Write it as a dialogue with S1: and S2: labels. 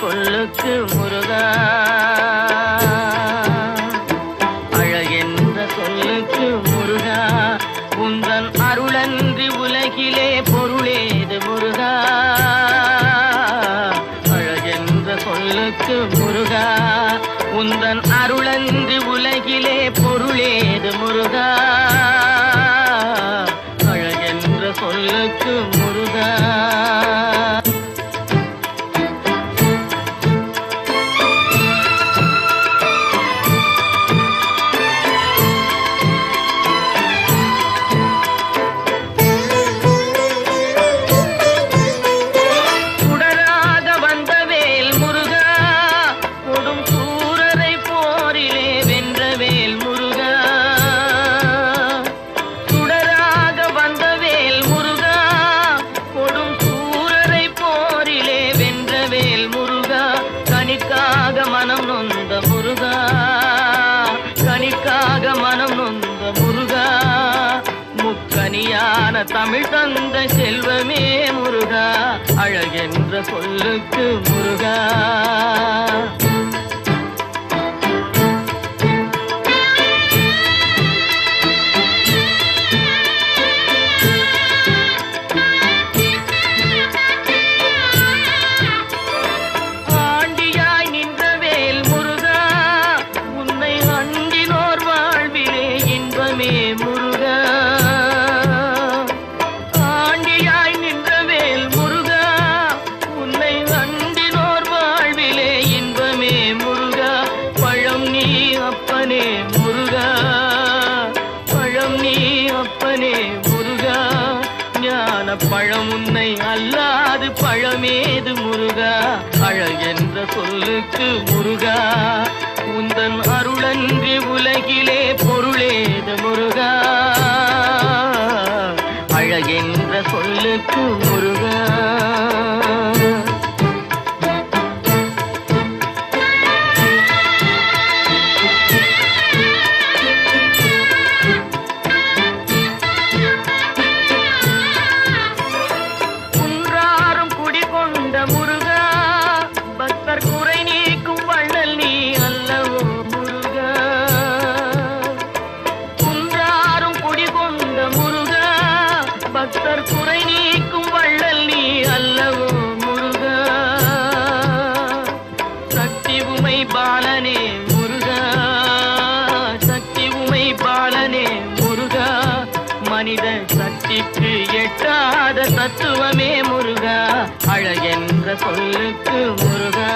S1: சொல்லுக்கு முருகா, அழகென்ற சொல்லுக்கு முருகா, உந்தன் அருளன்றி உலகிலே பொருளேது முருகா. அழகென்ற சொல்லுக்கு முருகா, உந்தன் அருளன்றி உலகிலே பொருளேது முருகா. அழகென்ற சொல்லுக்கு முருகா. கனிக்காக மனம் நொந்த முருகா, கனிக்காக மனம் நொந்த முருகா, முக்கனியான தமிழ் தந்த செல்வமே முருகா. அழகென்ற சொல்லுக்கு முருகா. முருகா, ஆண்டியாய் நின்றவேல் முருகா, உன்னை அண்டினோர் வாழ்விலே இன்பமே முருகா. பழம் நீ அப்பனே முருகா, பழம் நீ அப்பனே முருகா, ஞான பழம் உன்னை அல்லாது பழமேது முருகா. அழகென்ற சொல்லுக்கு முருகா, உந்தன் அருளன்றி உலகிலே பொருளேது முருகா. அழகென்ற சொல்லுக்கு முருகா. குன்றாரும் குடிகொண்ட முருகா, பக்தர் குறை நீக்கும் வள்ளல் நீ அல்லவோ முருகா. குன்றாரும் குடிகொண்ட முருகா, பக்தர் குறை நீக்கும் வள்ளல் நீ அல்லவோ முருகா. சக்தி உமை பாலனே முருகா, சக்தி உமை பாலனே முருகா, மனித சக்திக்கு எட்டாத தத்துவமே முருகா. அழகென்ற சொல்லுக்கு முருகா.